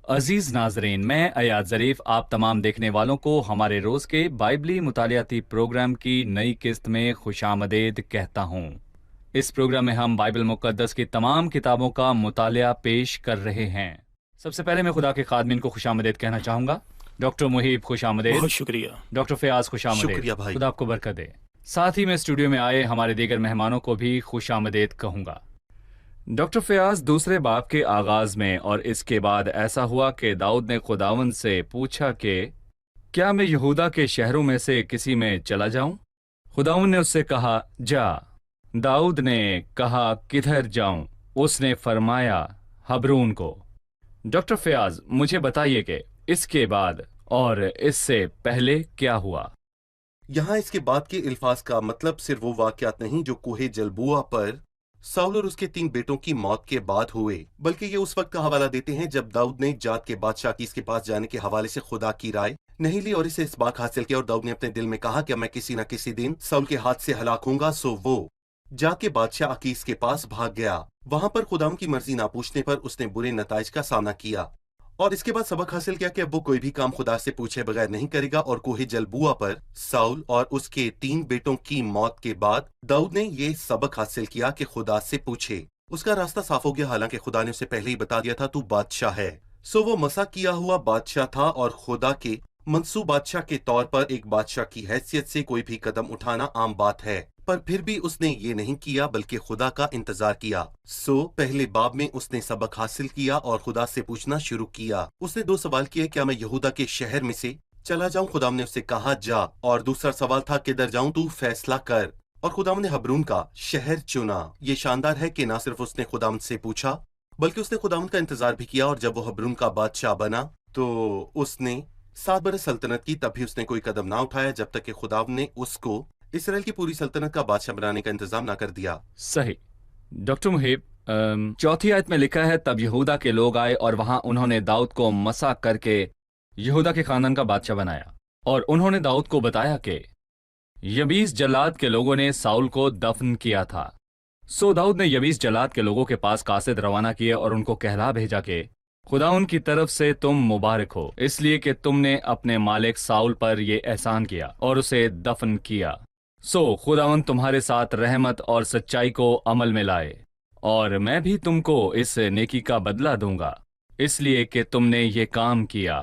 अजीज नाजरीन, मैं अयाद ज़रीफ आप तमाम देखने वालों को हमारे रोज के बाइबली मुतालियाती प्रोग्राम की नई किस्त में खुशामदीद कहता हूँ। इस प्रोग्राम में हम बाइबल मुकद्दस की तमाम किताबों का मुतालिया पेश कर रहे हैं। सबसे पहले मैं खुदा के खादमीन को खुशामदीद कहना चाहूँगा। डॉक्टर मुहीब खुशामदीद। बहुत शुक्रिया। डॉक्टर फयाज खुशामदीद। शुक्रिया भाई। खुदा आपको बरकत दे। साथ ही मैं स्टूडियो में आए हमारे दीगर मेहमानों को भी खुशामदीद कहूँगा। डॉक्टर फयाज, दूसरे बाब के आगाज में और इसके बाद ऐसा हुआ कि दाऊद ने खुदावंद से पूछा कि क्या मैं यहूदा के शहरों में से किसी में चला जाऊं? खुदावंद ने उससे कहा, जा। दाऊद ने कहा, किधर जाऊं? उसने फरमाया, हबरून को। डॉक्टर फयाज, मुझे बताइए कि इसके बाद और इससे पहले क्या हुआ? यहाँ इसके बाद के अल्फाज का मतलब सिर्फ वो वाकयात नहीं जो कोहे जलबुआ पर साउल और उसके 3 बेटों की मौत के बाद हुए, बल्कि ये उस वक्त का हवाला देते हैं जब दाऊद ने जात के बादशाह कीस के पास जाने के हवाले से खुदा की राय नहीं ली और इसे इस बात हासिल किया। और दाऊद ने अपने दिल में कहा कि मैं किसी न किसी दिन साउल के हाथ से हलाक होऊंगा। सो वो जात के बादशाह अकीस के पास भाग गया। वहां पर खुदाम की मर्जी ना पूछने पर उसने बुरे नताइज का सामना किया और इसके बाद सबक हासिल किया कि अब वो कोई भी काम खुदा से पूछे बगैर नहीं करेगा। और कोहे जलबुआ पर साउल और उसके 3 बेटों की मौत के बाद दाऊद ने ये सबक हासिल किया कि खुदा से पूछे। उसका रास्ता साफ हो गया, हालांकि खुदा ने उसे पहले ही बता दिया था तू बादशाह है। सो वो मसा किया हुआ बादशाह था और खुदा के मंसूब बादशाह के तौर पर एक बादशाह की हैसियत से कोई भी कदम उठाना आम बात है, पर फिर भी उसने ये नहीं किया बल्कि खुदा का इंतजार किया। सो पहले बाब में उसने सबक हासिल किया और खुदा से पूछना शुरू किया। उसने 2 सवाल किए, क्या मैं यहूदा के शहर में से चला जाऊं? खुदाम ने उससे कहा, जा। और दूसरा सवाल था, किधर जाऊं? तू फैसला कर। और खुदाम ने हबरून का शहर चुना। ये शानदार है कि ना सिर्फ उसने खुदाम से पूछा बल्कि उसने खुदाम का इंतजार भी किया। और जब वो हबरून का बादशाह बना तो उसने 7 बरस सल्तनत की, तब भी उसने कोई कदम ना उठाया जब तक कि खुदाम ने उसको इसराइल की पूरी सल्तनत का बादशाह बनाने का इंतजाम ना कर दिया। सही। डॉक्टर मुहीब, 4थी आयत में लिखा है, तब यहूदा के लोग आए और वहां उन्होंने दाऊद को मसा करके यहूदा के खानदान का बादशाह बनाया। और उन्होंने दाऊद को बताया कि यबीस जल्लाद के लोगों ने साउल को दफन किया था। सो दाऊद ने यबीस जल्लाद के लोगों के पास कासिद रवाना किए और उनको कहला भेजा कि खुदा उनकी तरफ से तुम मुबारक हो, इसलिए कि तुमने अपने मालिक साउल पर ये एहसान किया और उसे दफन किया। सो खुदावन तुम्हारे साथ रहमत और सच्चाई को अमल में लाए, और मैं भी तुमको इस नेकी का बदला दूंगा, इसलिए कि तुमने ये काम किया।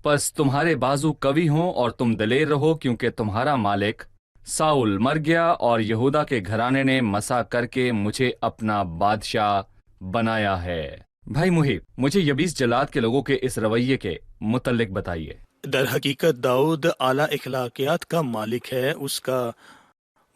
बस तुम्हारे बाजू कवी हों और तुम दलेर रहो, क्योंकि तुम्हारा मालिक साउल मर गया और यहूदा के घराने ने मसा करके मुझे अपना बादशाह बनाया है। भाई मुहीब, मुझे यबीस जल्लाद के लोगों के इस रवैये के मुतल्लिक बताइए। दर हकीकत दाऊद आला इखलाकियात का मालिक है। उसका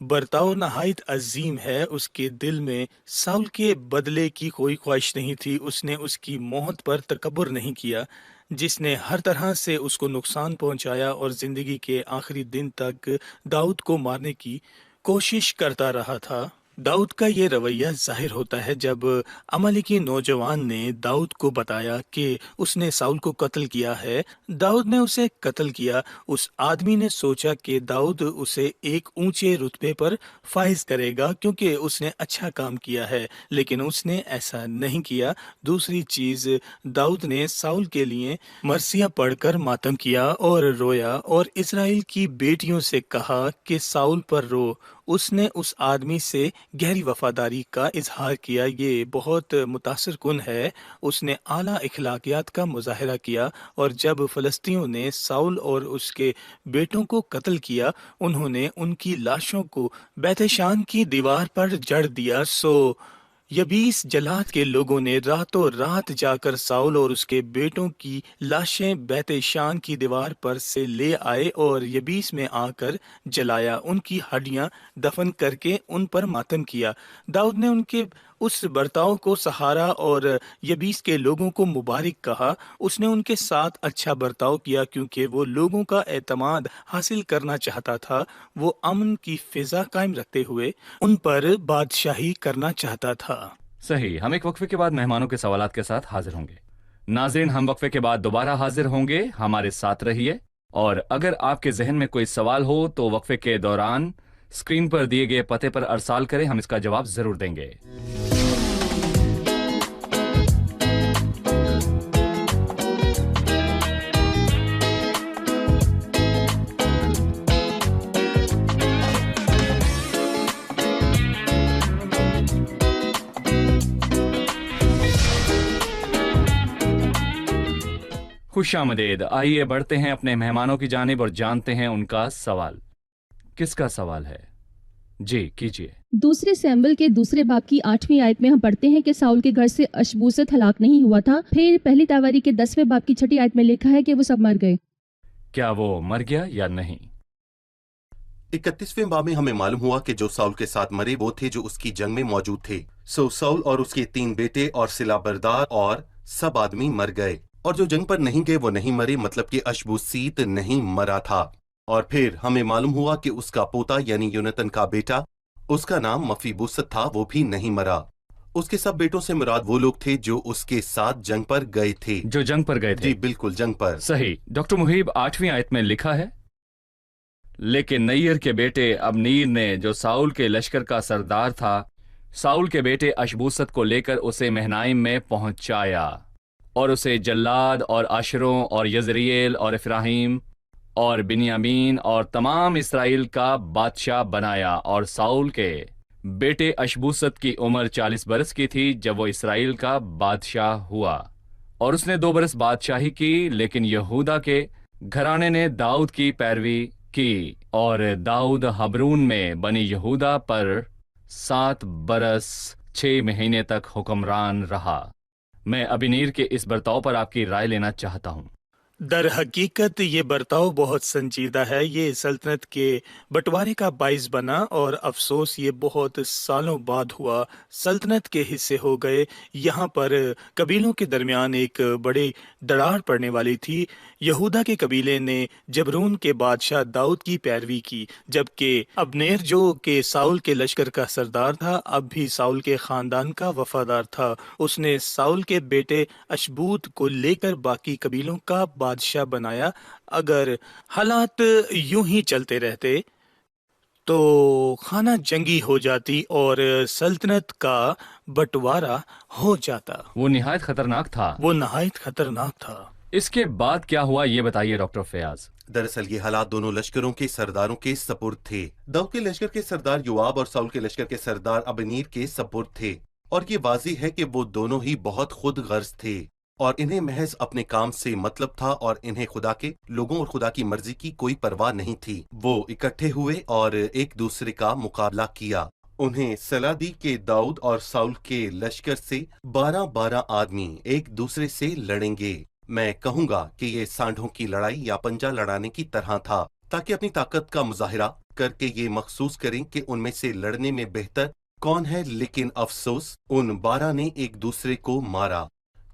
बर्ताव नहायत अजीम है। उसके दिल में साउल के बदले की कोई ख्वाहिश नहीं थी। उसने उसकी मौत पर तकब्बुर नहीं किया, जिसने हर तरह से उसको नुकसान पहुंचाया और जिंदगी के आखिरी दिन तक दाऊद को मारने की कोशिश करता रहा था। दाऊद का ये रवैया जाहिर होता है जब अमलेकी नौजवान ने दाऊद को बताया कि उसने साउल को कत्ल किया है। दाऊद ने उसे कत्ल किया। उस आदमी ने सोचा कि दाऊद उसे एक ऊंचे रुतबे पर फाइज करेगा क्योंकि उसने अच्छा काम किया है, लेकिन उसने ऐसा नहीं किया। दूसरी चीज, दाऊद ने साउल के लिए मरसिया पढ़कर मातम किया और रोया और इजराइल की बेटियों से कहा कि साउल पर रो। उसने उस आदमी से गहरी वफादारी का इजहार किया। ये बहुत मुतासिर कुन है। उसने आला इखलाकियात का मुजाहरा किया और जब फलस्तीनियों ने साउल और उसके बेटों को कत्ल किया, उन्होंने उनकी लाशों को बैतशान की दीवार पर जड़ दिया। सो यबीस जलाद के लोगों ने रातों रात जाकर साउल और उसके बेटों की लाशें बैतशान की दीवार पर से ले आए और यबीस में आकर जलाया। उनकी हड्डियां दफन करके उन पर मातम किया। दाऊद ने उनके उस बर्ताव को सहारा और यबीस के लोगों को मुबारक कहा। उसने उनके साथ अच्छा बर्ताव किया क्योंकि वो लोगों का एतमाद हासिल करना चाहता था। वो अमन की फिजा कायम रखते हुए उन पर बादशाही करना चाहता था। सही। हम एक वक्फे के बाद मेहमानों के सवालात के साथ हाजिर होंगे। नाज़रीन, हम वक्फे के बाद दोबारा हाजिर होंगे। हमारे साथ रहिए, और अगर आपके जहन में कोई सवाल हो तो वक्फे के दौरान स्क्रीन पर दिए गए पते पर अरसाल करें, हम इसका जवाब जरूर देंगे। खुश आमदीद। आइए बढ़ते हैं अपने मेहमानों की जानिब और जानते हैं उनका सवाल। किसका सवाल है? जी कीजिए। दूसरे सैमुएल के दूसरे बाब की 8वीं आयत में हम पढ़ते हैं कि साउल के घर से अशबूसत हलाक नहीं हुआ था। फिर पहली तावारी के 10वें बाब की 6ठी आयत में लिखा है कि वो सब मर गए। क्या वो मर गया या नहीं? 31वें बाब में हमें मालूम हुआ कि जो साउल के साथ मरे वो थे जो उसकी जंग में मौजूद थे। सो साउल और उसके 3 बेटे और सिलाबरदार और सब आदमी मर गए, और जो जंग पर नहीं गए वो नहीं मरे, मतलब कि अशबूसीत नहीं मरा था। और फिर हमें मालूम हुआ कि उसका पोता यानी योनातन का बेटा, उसका नाम मफीबोशत था, वो भी नहीं मरा। उसके सब बेटों से मुराद वो लोग थे जो उसके साथ जंग पर गए थे। जो जंग पर गए थे। जी बिल्कुल, जंग पर। सही। डॉक्टर मुहीब, 8वीं आयत में लिखा है, लेकिन नय्यर के बेटे अबनीर ने, जो साउल के लश्कर का सरदार था, साउल के बेटे अशबूसत को लेकर उसे महनाइम में पहुंचाया और उसे जल्लाद और आशरों और यजरियल और इफ्राहिम और बिन्यामीन और तमाम इसराइल का बादशाह बनाया। और साउल के बेटे अशबूसत की उम्र 40 बरस की थी जब वो इसराइल का बादशाह हुआ, और उसने 2 बरस बादशाही की। लेकिन यहूदा के घराने ने दाऊद की पैरवी की, और दाऊद हबरून में बनी यहूदा पर 7 बरस 6 महीने तक हुक्मरान रहा। मैं अबीनीर के इस बर्ताव पर आपकी राय लेना चाहता हूँ। दर हकीकत ये बर्ताव बहुत संजीदा है। ये सल्तनत के बंटवारे का बाइस बना, और अफसोस ये बहुत सालों बाद हुआ। सल्तनत के हिस्से हो गए। यहाँ पर कबीलों के दरमियान एक बड़ी दरार पड़ने वाली थी। यहूदा के कबीले ने जबरून के बादशाह दाऊद की पैरवी की, जबकि अबनेर जो कि साउल के लश्कर का सरदार था, अब भी साउल के खानदान का वफादार था। उसने साउल के बेटे अशबूत को लेकर बाकी कबीलों का बादशाह बनाया। अगर हालात यूं ही चलते रहते तो खाना जंगी हो जाती और सल्तनत का बंटवारा हो जाता। वो निहायत खतरनाक था। वो नहायत खतरनाक था। इसके बाद क्या हुआ ये बताइए डॉक्टर फयाज। दरअसल ये हालात दोनों लश्करों के सरदारों के सपुर्द थे। दाऊद के लश्कर के सरदार योआब और साउल के लश्कर के सरदार अबनीर के सपुर्द थे, और ये वाज़ी है कि वो दोनों ही बहुत खुद गर्ज थे और इन्हें महज अपने काम से मतलब था, और इन्हें खुदा के लोगों और खुदा की मर्जी की कोई परवाह नहीं थी। वो इकट्ठे हुए और एक दूसरे का मुकाबला किया। उन्हें सलाह दी कि दाऊद और साउल के लश्कर से 12-12 आदमी एक दूसरे से लड़ेंगे। मैं कहूंगा कि ये सांडों की लड़ाई या पंजा लड़ाने की तरह था, ताकि अपनी ताकत का मुजाहिरा करके ये महसूस करें कि उनमें से लड़ने में बेहतर कौन है। लेकिन अफसोस, उन 12 ने एक दूसरे को मारा।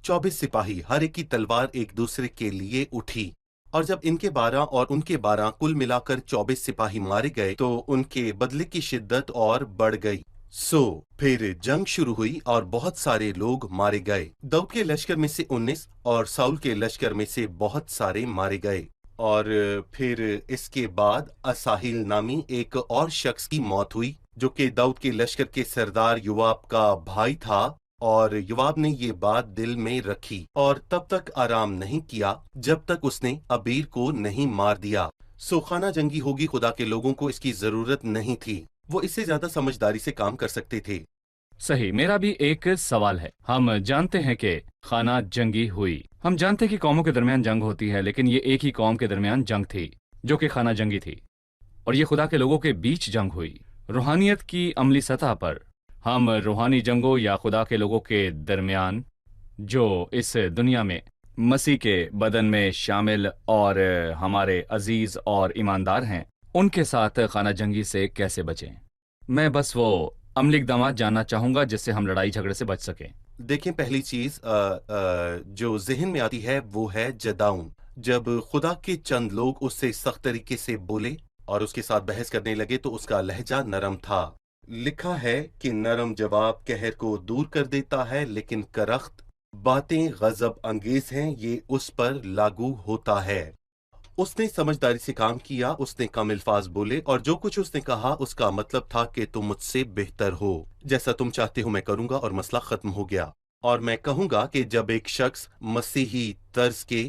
24 सिपाही, हर एक की तलवार एक दूसरे के लिए उठी, और जब इनके 12 और उनके 12 कुल मिलाकर 24 सिपाही मारे गए तो उनके बदले की शिद्दत और बढ़ गई। फिर जंग शुरू हुई और बहुत सारे लोग मारे गए। दाऊद के लश्कर में से 19 और साउल के लश्कर में से बहुत सारे मारे गए। और फिर इसके बाद असाहिल नामी एक और शख्स की मौत हुई, जो कि दाऊद के लश्कर के सरदार योआब का भाई था। और योआब ने ये बात दिल में रखी और तब तक आराम नहीं किया जब तक उसने अबीर को नहीं मार दिया। खाना जंगी होगी, खुदा के लोगों को इसकी जरूरत नहीं थी। वो इससे ज्यादा समझदारी से काम कर सकते थे। सही। मेरा भी एक सवाल है। हम जानते हैं कि खाना जंगी हुई। हम जानते हैं कि कौमों के दरमियान जंग होती है, लेकिन ये एक ही कौम के दरमियान जंग थी जो कि खाना जंगी थी, और ये खुदा के लोगों के बीच जंग हुई। रूहानियत की अमली सतह पर हम रूहानी जंगों या खुदा के लोगों के दरमियान जो इस दुनिया में मसीह के बदन में शामिल और हमारे अजीज और ईमानदार हैं, उनके साथ खाना जंगी से कैसे बचें। मैं बस वो अमली इक़दामात जानना चाहूंगा जिससे हम लड़ाई झगड़े से बच सकें। देखें, पहली चीज जो जहन में आती है वो है जदाउन। जब खुदा के चंद लोग उससे सख्त तरीके से बोले और उसके साथ बहस करने लगे तो उसका लहजा नरम था। लिखा है कि नरम जवाब कहर को दूर कर देता है, लेकिन करख्त बातें गजब अंगेज हैं, ये उस पर लागू होता है। उसने समझदारी से काम किया, उसने कम अल्फाज बोले, और जो कुछ उसने कहा उसका मतलब था कि तुम मुझसे बेहतर हो, जैसा तुम चाहते हो मैं करूंगा, और मसला खत्म हो गया। और मैं कहूंगा कि जब एक शख्स मसीही तर्ज के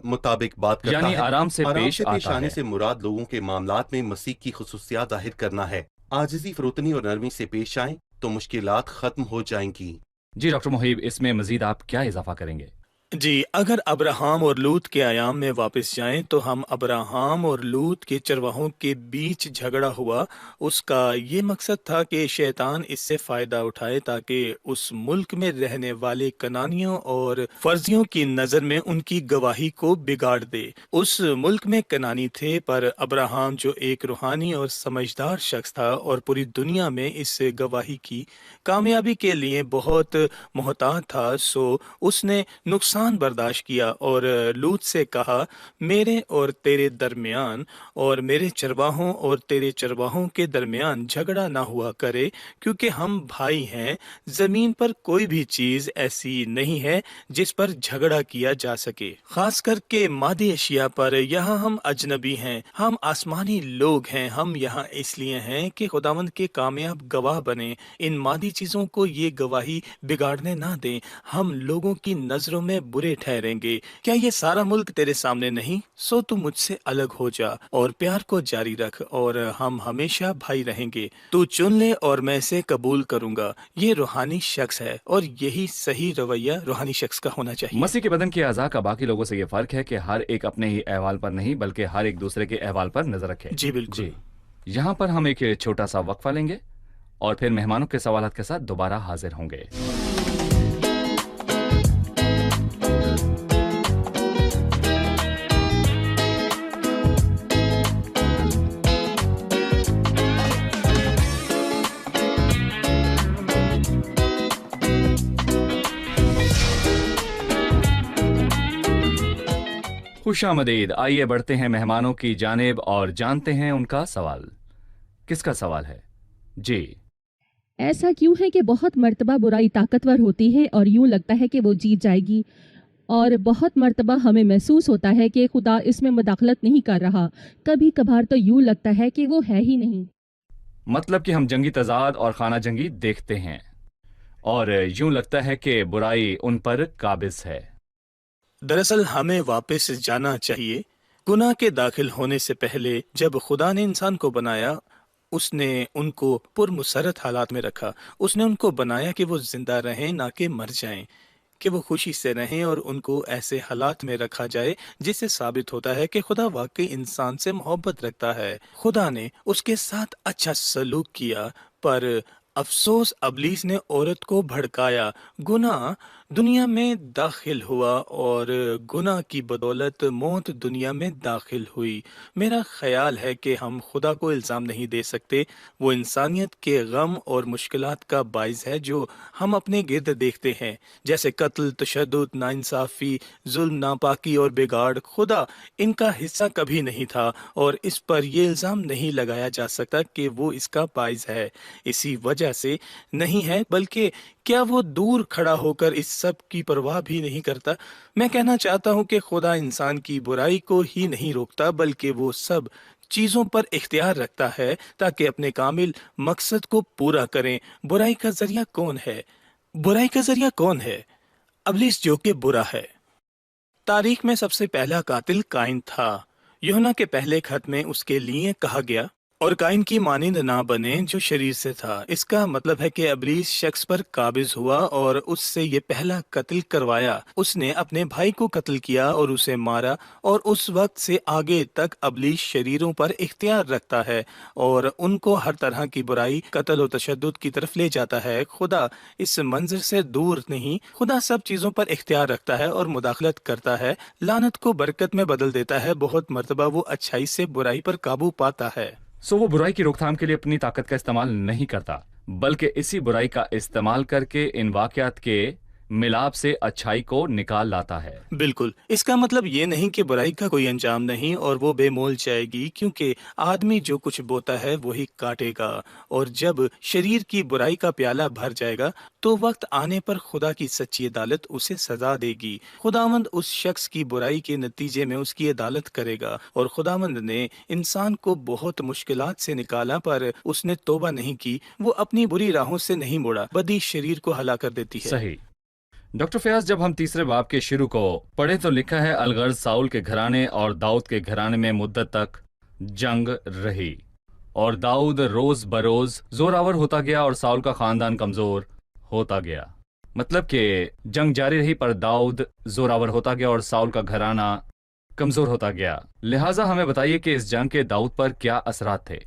मुताबिक बात करता यानी है, आराम से पेश आने से मुराद लोगों के मामलात में मसीह की खुसूसियात जाहिर करना है। आजिज़ी, फरोतनी और नरमी से पेश आए तो मुश्किलात खत्म हो जाएंगी। जी डॉक्टर मुहीब, इसमें मजीद आप क्या इजाफा करेंगे? जी, अगर अब्राहम और लूत के आयाम में वापस जाएं तो हम अब्राहम और लूत के चरवाहों के बीच झगड़ा हुआ। उसका ये मकसद था कि शैतान इससे फ़ायदा उठाए ताकि उस मुल्क में रहने वाले कनानियों और फर्जियों की नज़र में उनकी गवाही को बिगाड़ दे। उस मुल्क में कनानी थे, पर अब्राहम जो एक रूहानी और समझदार शख्स था और पूरी दुनिया में इस गवाही की कामयाबी के लिए बहुत मोहतात था, सो उसने नुकसान बर्दाश्त किया और लूत से कहा, मेरे और तेरे दरमियान और मेरे चरवाहों और तेरे चरवाहों के दरमियान झगड़ा ना हुआ करे, क्योंकि हम भाई हैं। जमीन पर कोई भी चीज ऐसी नहीं है जिस पर झगड़ा किया जा सके, खास करके मादी अशिया पर। यहाँ हम अजनबी हैं, हम आसमानी लोग हैं। हम यहाँ इसलिए हैं कि खुदावंद के कामयाब गवाह बने। इन मादी चीजों को ये गवाही बिगाड़ने ना दें। हम लोगों की नजरों में बुरे ठहरेंगे। क्या ये सारा मुल्क तेरे सामने नहीं? सो तू मुझसे अलग हो जा और प्यार को जारी रख और हम हमेशा भाई रहेंगे। तू चुन ले और मैं इसे कबूल करूंगा। ये रूहानी शख्स है और यही सही रवैया रूहानी शख्स का होना चाहिए। मसीह के बदन के अज़ा का बाकी लोगों से ये फर्क है कि हर एक अपने ही अहवाल पर नहीं बल्कि हर एक दूसरे के अहवाल पर नजर रखे। जी बिल्कुल। जी, यहाँ पर हम एक छोटा सा वक्फा लेंगे और फिर मेहमानों के सवालात के साथ दोबारा हाजिर होंगे। खुशामदीद। आइए बढ़ते हैं मेहमानों की जानिब और जानते हैं उनका सवाल। किसका सवाल है? जी, ऐसा क्यों है कि बहुत मर्तबा बुराई ताकतवर होती है और यूं लगता है कि वो जीत जाएगी, और बहुत मर्तबा हमें महसूस होता है कि खुदा इसमें मदाखलत नहीं कर रहा। कभी कभार तो यूं लगता है कि वो है ही नहीं। मतलब कि हम जंगी तजाद और खाना जंगी देखते हैं और यूं लगता है कि बुराई उन पर काबिज है। दरअसल हमें वापस जाना चाहिए। गुनाह के दाखिल होने से पहले जब खुदा ने इंसान को बनाया, उसने उनको पुरमुसरत हालात में रखा। उसने उनको बनाया कि वो जिंदा रहें, ना कि मर जाएं, कि वो खुशी से रहें, और उनको ऐसे हालात में रखा जाए जिससे साबित होता है कि खुदा वाकई इंसान से मोहब्बत रखता है। खुदा ने उसके साथ अच्छा सलूक किया, पर अफसोस अबलीस ने औरत को भड़काया। गुनाह दुनिया में दाखिल हुआ और गुनाह की बदौलत मौत दुनिया में दाखिल हुई। मेरा ख्याल है कि हम खुदा को इल्ज़ाम नहीं दे सकते। वो इंसानियत के गम और मुश्किलात का बाइस है जो हम अपने गिर्द देखते हैं, जैसे कत्ल, तशद्दुद, नाइंसाफ़ी, जुल्म, नापाकी और बिगाड़। खुदा इनका हिस्सा कभी नहीं था और इस पर यह इल्ज़ाम नहीं लगाया जा सकता कि वो इसका बाइस है। इसी वजह से नहीं है, बल्कि क्या वो दूर खड़ा होकर इस सब की परवाह भी नहीं करता? मैं कहना चाहता हूँ कि खुदा इंसान की बुराई को ही नहीं रोकता, बल्कि वो सब चीजों पर इख्तियार रखता है ताकि अपने कामिल मकसद को पूरा करें। बुराई का जरिया कौन है? बुराई का जरिया कौन है? अब्लिस, जो कि बुरा है। तारीख में सबसे पहला कातिल काइन था। यूहन्ना के पहले खत में उसके लिए कहा गया, और काइन की मानिंद ना बने जो शरीर से था। इसका मतलब है कि अबलीस शख्स पर काबिज हुआ और उससे ये पहला कत्ल करवाया। उसने अपने भाई को कत्ल किया और उसे मारा, और उस वक्त से आगे तक अबलीस शरीरों पर इख्तियार रखता है और उनको हर तरह की बुराई, कत्ल और तशद्दुद की तरफ ले जाता है। खुदा इस मंजर से दूर नहीं। खुदा सब चीजों पर इख्तियार रखता है और मुदाखलत करता है। लानत को बरकत में बदल देता है। बहुत मर्तबा वो अच्छाई से बुराई पर काबू पाता है। सो वो बुराई की रोकथाम के लिए अपनी ताकत का इस्तेमाल नहीं करता, बल्कि इसी बुराई का इस्तेमाल करके इन वाकयात के मिलाप से अच्छाई को निकाल लाता है। बिल्कुल। इसका मतलब ये नहीं कि बुराई का कोई अंजाम नहीं और वो बेमोल जाएगी, क्योंकि आदमी जो कुछ बोता है वही काटेगा। और जब शरीर की बुराई का प्याला भर जाएगा तो वक्त आने पर खुदा की सच्ची अदालत उसे सजा देगी। खुदावंद उस शख्स की बुराई के नतीजे में उसकी अदालत करेगा। और खुदावंद ने इंसान को बहुत मुश्किलात से निकाला, पर उसने तौबा नहीं की। वो अपनी बुरी राहों से नहीं मुड़ा। बदी शरीर को हला कर देती है। सही। डॉक्टर फयाज, जब हम तीसरे बाब के शुरू को पढ़े तो लिखा है, अलगर्ज साउल के घराने और दाऊद के घराने में मुद्दत तक जंग रही और दाऊद रोज बरोज जोरावर होता गया और साउल का खानदान कमजोर होता गया। मतलब कि जंग जारी रही पर दाऊद जोरावर होता गया और साउल का घराना कमजोर होता गया। लिहाजा हमें बताइए कि इस जंग के दाऊद पर क्या असरात थे।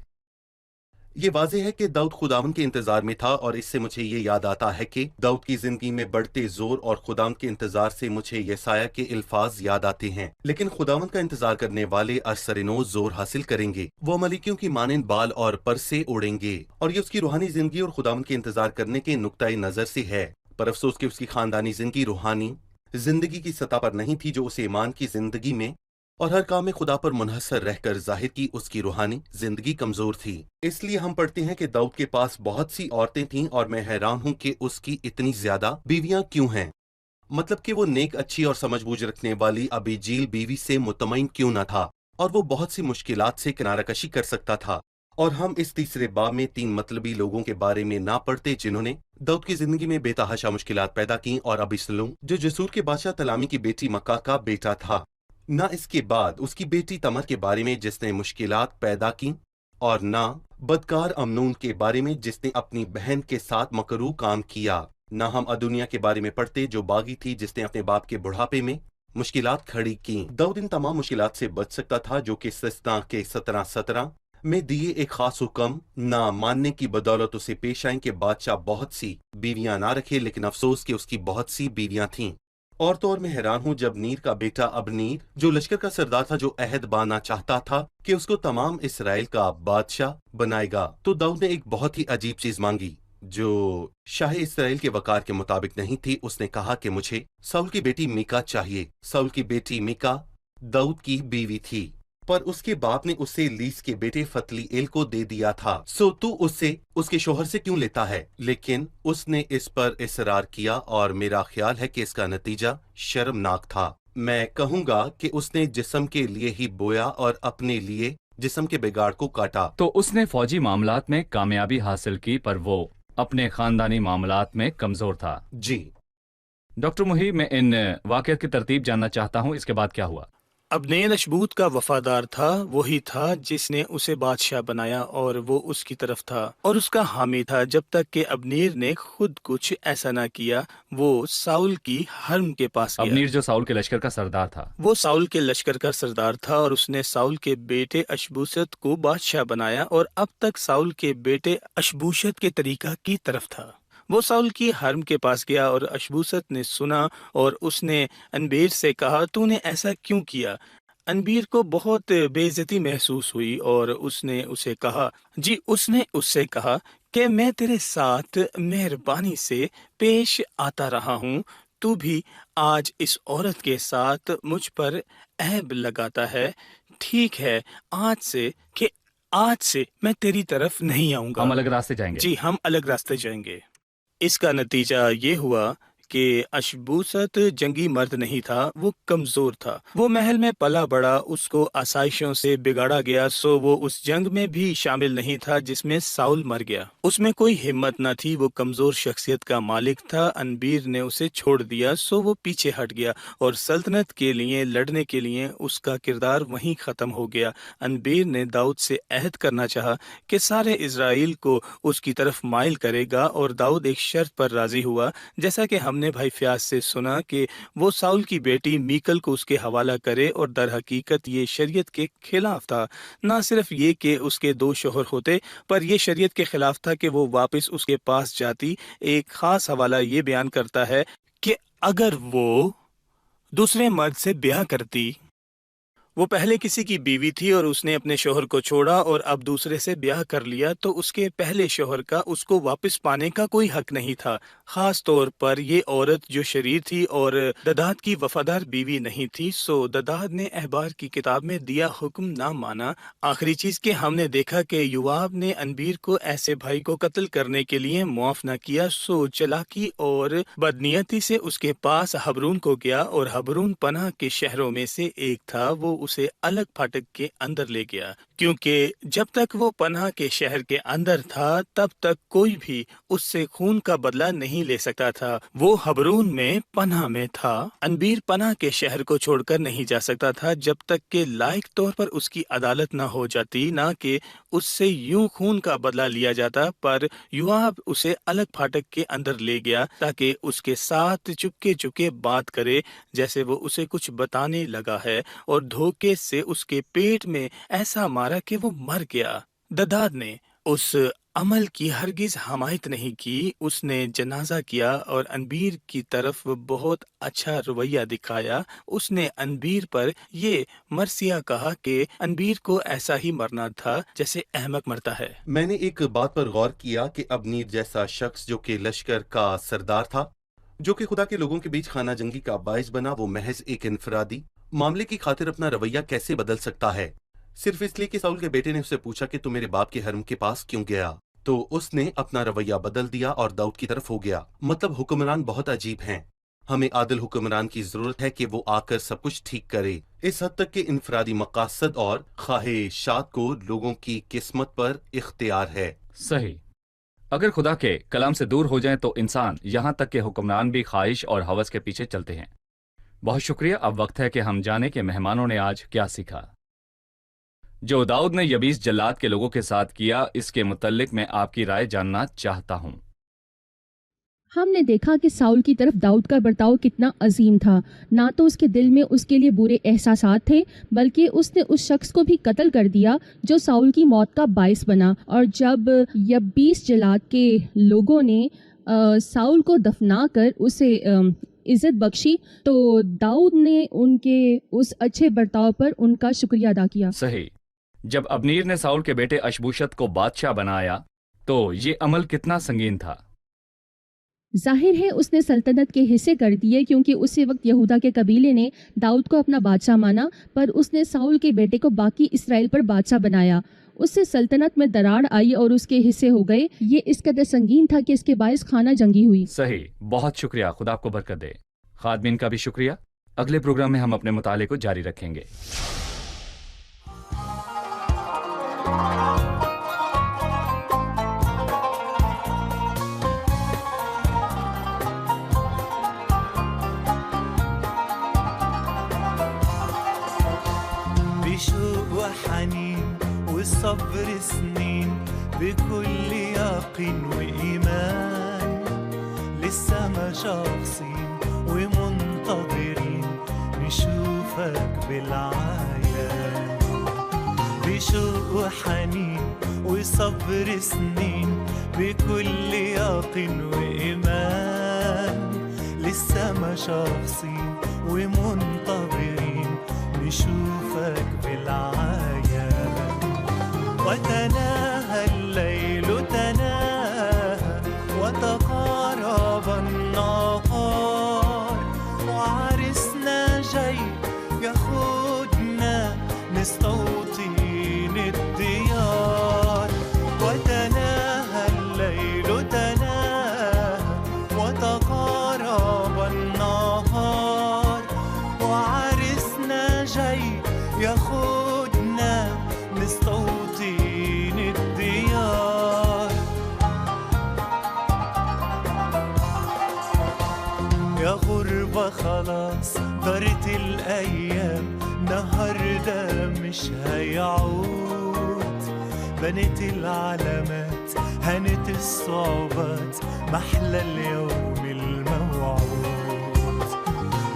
ये वाज़ेह है कि दाऊद खुदावंद के इंतजार में था, और इससे मुझे ये याद आता है कि दाऊद की जिंदगी में बढ़ते जोर और खुदावंद के इंतजार से मुझे यसाया के अल्फाज याद आते हैं। लेकिन खुदावंद का इंतजार करने वाले अरसरिनो जोर हासिल करेंगे, वो मलिकियों की मानंद बाल और पर से उड़ेंगे। और ये उसकी रूहानी जिंदगी और खुदावंद के इंतजार करने के नुक्ताए नजर से है। पर अफसोस कि उसकी खानदानी जिंदगी रूहानी जिंदगी की सतह पर नहीं थी, जो उसे ईमान की जिंदगी में और हर काम में खुदा पर मुनहसर रहकर जाहिर की उसकी रूहानी जिंदगी कमजोर थी। इसलिए हम पढ़ते हैं कि दाऊद के पास बहुत सी औरतें थीं, और मैं हैरान हूं कि उसकी इतनी ज्यादा बीवियां क्यों हैं। मतलब कि वो नेक, अच्छी और समझबूझ रखने वाली अबीजील बीवी से मुतमईन क्यों न था, और वो बहुत सी मुश्किलात से किनारा कशी कर सकता था। और हम इस तीसरे बाब में 3 मतलबी लोगों के बारे में ना पढ़ते जिन्होंने दाऊद की जिंदगी में बेतहाशा मुश्किलात पैदा की, और अबिसलोम जो जसूर के बादशाह तलामी की बेटी मक्का का बेटा था, ना इसके बाद उसकी बेटी तमर के बारे में जिसने मुश्किलात पैदा की, और ना बदकार अमनून के बारे में जिसने अपनी बहन के साथ मकरू काम किया। ना हम अदुनिया के बारे में पढ़ते जो बागी थी, जिसने अपने बाप के बुढ़ापे में मुश्किलात खड़ी की। दाऊद इन तमाम मुश्किलात से बच सकता था, जो कि सस्ता के 17:17 में दिए एक खास हुक्म ना मानने की बदौलत उसे पेश आए कि बादशाह बहुत सी बीवियां ना रखे, लेकिन अफसोस कि उसकी बहुत सी बीवियां थीं। और तो और मैं हैरान हूं जब नीर का बेटा अबनीर, जो लश्कर का सरदार था, जो अहद बाना चाहता था कि उसको तमाम इसराइल का बादशाह बनाएगा, तो दाऊद ने एक बहुत ही अजीब चीज मांगी जो शाह इसराइल के वकार के मुताबिक नहीं थी। उसने कहा कि मुझे साउल की बेटी मीका चाहिए। साउल की बेटी मीका दाऊद की बीवी थी, पर उसके बाप ने उसे लीस के बेटे फतलीएल को दे दिया था। सो तू उससे उसके शोहर से क्यों लेता है? लेकिन उसने इस पर इसरार किया, और मेरा ख्याल है कि इसका नतीजा शर्मनाक था। मैं कहूंगा कि उसने जिस्म के लिए ही बोया और अपने लिए जिस्म के बिगाड़ को काटा। तो उसने फौजी मामलात में कामयाबी हासिल की, पर वो अपने खानदानी मामलात में कमजोर था। जी डॉक्टर मुहीब, मैं इन वाक़यात की तरतीब जानना चाहता हूँ, इसके बाद क्या हुआ? अबनेर अशबूत का वफादार था, वही था जिसने उसे बादशाह बनाया, और वो उसकी तरफ था और उसका हामी था, जब तक कि अबनेर ने खुद कुछ ऐसा ना किया। वो साउल की हर्म के पास गया। अबनीर जो साउल के लश्कर का सरदार था। वो साउल के लश्कर का सरदार था, और उसने साउल के बेटे अशबूसत को बादशाह बनाया, और अब तक साउल के बेटे अशबूसत के तरीका की तरफ था। वो साउल की हर्म के पास गया, और अशबूसत ने सुना, और उसने अनबीर से कहा, तूने ऐसा क्यों किया? अनबीर को बहुत बेइज्जती महसूस हुई, और उसने उससे कहा कि मैं तेरे साथ मेहरबानी से पेश आता रहा हूँ, तू भी आज इस औरत के साथ मुझ पर ऐब लगाता है। ठीक है, आज से मैं तेरी तरफ नहीं आऊंगा। हम अलग रास्ते जाएंगे। जी, हम अलग रास्ते जाएंगे। इसका नतीजा ये हुआ कि अशबूसत जंगी मर्द नहीं था, वो कमजोर था। वो महल में पला बड़ा, उसको आसाइशों से बिगाड़ा गया, सो वो उस जंग में भी शामिल नहीं था जिसमें साउल मर गया। उसमें कोई हिम्मत न थी, वो कमजोर शख्सियत का मालिक था। अनबीर ने उसे छोड़ दिया, सो वो पीछे हट गया, और सल्तनत के लिए लड़ने के लिए उसका किरदार वहीं खत्म हो गया। अनबीर ने दाऊद से अहद करना चाहा कि सारे इजराइल को उसकी तरफ माइल करेगा, और दाऊद एक शर्त पर राजी हुआ। जैसा कि हमने भाई फ्याज से सुना कि वो साउल की बेटी मीकल को उसके हवाला करे, और दर हकीकत ये शरीयत के खिलाफ था। ना सिर्फ ये कि उसके 2 शोहर होते, पर यह शरीयत के खिलाफ था कि वो वापस उसके पास जाती। एक खास हवाला ये बयान करता है कि अगर वो दूसरे मर्द से ब्याह करती, वो पहले किसी की बीवी थी और उसने अपने शोहर को छोड़ा और अब दूसरे से ब्याह कर लिया, तो उसके पहले शोहर का उसको वापस पाने का कोई हक नहीं था। खास तौर पर ये औरत जो शरीर थी और ददाद की वफादार बीवी नहीं थी। सो ददाद ने अहबार की किताब में दिया हुक्म ना माना। आखिरी चीज के हमने देखा कि युवाब ने अनबीर को ऐसे भाई को कत्ल करने के लिए मुआफ न किया। सो चलाकी और बदनीयती से उसके पास हबरून को गया, और हबरून पनाह के शहरों में से एक था। वो उसे अलग फाटक के अंदर ले गया, क्योंकि जब तक वो पनाह के शहर के अंदर था तब तक कोई भी उससे खून का बदला नहीं ले सकता था। वो हबरून में पनाह में था। अनबीर पनाह के शहर को छोड़कर नहीं जा सकता था जब तक कि लायक तौर पर उसकी अदालत न हो जाती, ना कि उससे यूं खून का बदला लिया जाता। पर युआब उसे अलग फाटक के अंदर ले गया ताकि उसके साथ चुपके चुपके बात करे, जैसे वो उसे कुछ बताने लगा है, और धोखे से उसके पेट में ऐसा मारा कि वो मर गया। ददाद ने उस अमल की हरगिज हमायत नहीं की। उसने जनाजा किया और अनबीर की तरफ बहुत अच्छा रवैया दिखाया। उसने अनबीर पर ये मरसिया कहा कि अनबीर को ऐसा ही मरना था जैसे अहमक मरता है। मैंने एक बात पर गौर किया कि अबनीर जैसा शख्स जो कि लश्कर का सरदार था, जो कि खुदा के लोगों के बीच खाना जंगी का बाइस बना, वो महज एक इनफरादी मामले की खातिर अपना रवैया कैसे बदल सकता है, सिर्फ इसलिए कि साउल के बेटे ने उससे पूछा कि तू मेरे बाप के हरम के पास क्यों गया। तो उसने अपना रवैया बदल दिया और दाऊद की तरफ हो गया। मतलब हुक्मरान बहुत अजीब हैं। हमें आदिल हुक्मरान की जरूरत है कि वो आकर सब कुछ ठीक करे। इस हद तक कि इनफरादी मकासद और ख्वाहिशात को लोगों की किस्मत पर इख्तियार है। सही। अगर खुदा के कलाम से दूर हो जाएं तो इंसान यहाँ तक कि हुक्मरान भी ख्वाहिश और हवस के पीछे चलते हैं। बहुत शुक्रिया। अब वक्त है कि हम जाने के मेहमानों ने आज क्या सीखा। जो दाऊद ने यबीस जल्लाद के लोगों के साथ किया, इसके मुतल्लिक मैं आपकी राय जानना चाहता हूँ। हमने देखा कि साउल की तरफ दाऊद का बर्ताव कितना अजीम था। ना तो उसके दिल में उसके लिए बुरे एहसासात थे, बल्कि उसने उस शख्स को भी कत्ल कर दिया जो साउल की मौत का बाइस बना। और जब यबीस जल्लाद के लोगों ने साउल को दफना कर उसे इज्जत बख्शी, तो दाऊद ने उनके उस अच्छे बर्ताव पर उनका शुक्रिया अदा किया। सही। जब अबनीर ने साउल के बेटे अशबूशत को बादशाह बनाया तो ये अमल कितना संगीन था। जाहिर है उसने सल्तनत के हिस्से कर दिए, क्योंकि उसी वक्त यहूदा के कबीले ने दाऊद को अपना बादशाह माना, पर उसने साउल के बेटे को बाकी इसराइल पर बादशाह बनाया। उससे सल्तनत में दरार आई और उसके हिस्से हो गए। ये इस कदर संगीन था कि इसके बायस खाना जंगी हुई। सही। बहुत शुक्रिया। खुदा आपको बरकत दे। खादमीन का भी शुक्रिया। अगले प्रोग्राम में हम अपने मुताले को जारी रखेंगे। بشوق وحنين وصبر سنين بكل يقين وإيمان لسه ما شاخصين ومنتظرين نشوفك بالعيان. بشوق وحنين وصبر سنين بكل يقين وإيمان لسه ما شاخصين ومنتظرين نشوفك بالعيان. وتناهى الليل تناهى وتقارب النهار وعرسنا جاي ياخدنا نستوطن الديار. وتناهى الليل تناهى وتقارب النهار وعرسنا جاي ياخدنا نستوطن الديار. يا غربة خلاص دارت الأيام نهار ده مش هيعود. بنت العلامات هانت الصعوبات محلى اليوم الموعود.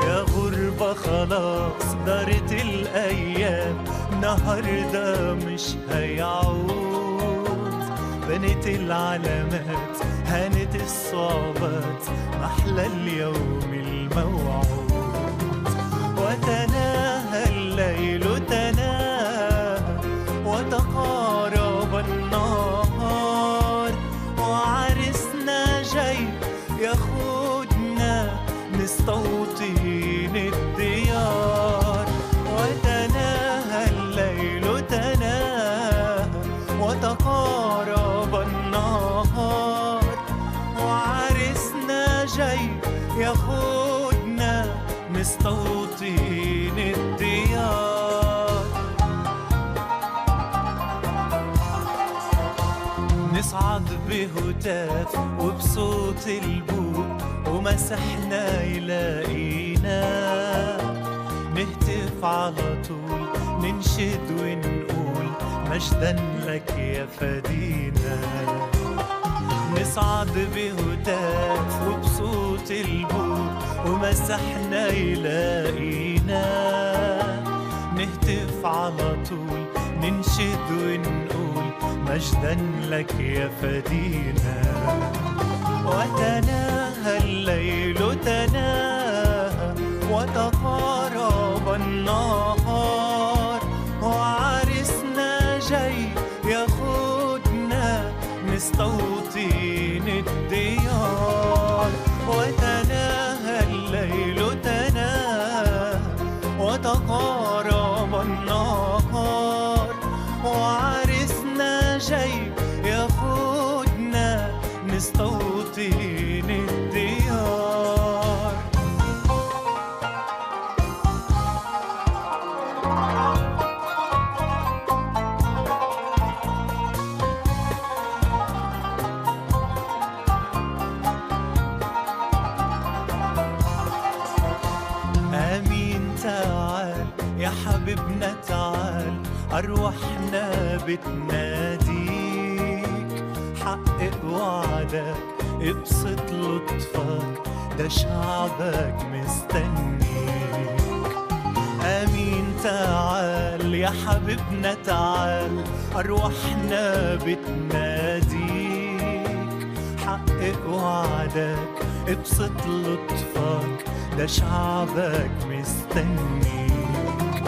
يا غربة خلاص دارت الأيام نهار ده مش هيعود. بنت العلامات هانت الصعوبات محلى اليوم الموعود. وتناهى الليل تناهى وتقارب النهار وعرسنا جاي ياخدنا نستوطن الديار. وتناهى الليل تناهى وتقارب النهار وعرسنا جاي ياخدنا نستوطن الديار. نصعد بهتاف وبصوت البوق ومسحنا يلاقينا، نهتف على طول ننشد ونقول مجدا لك يا فدينا. نصعد بهتاف وبصوت البوق ومسحنا يلاقينا، نهتف على طول ننشد ونقول مجدا لك يا فدينا. وتناهى الليل تناهى وتقارب النهار، وعرسنا جاي ياخدنا مستوطن الديار. وتناهى الليل تناهى وتقارب النهار، وعرسنا جاي ياخدنا مستوطن الديار. آمين تعال يا حبيبنا تعال، أرواحنا بتناديك، حقق وعدك ابسط لطفك، ده شعبك مستنيك. آمين تعال يا حبيبنا تعال، أرواحنا بتناديك، حقق وعدك ابسط لطفك، ده شعبك مستنيك.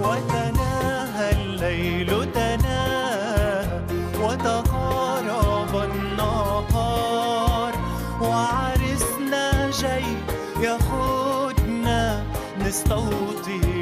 وتناهى الليل تناهى وتقارب النهار، وعرسنا جاي ياخدنا نستوطن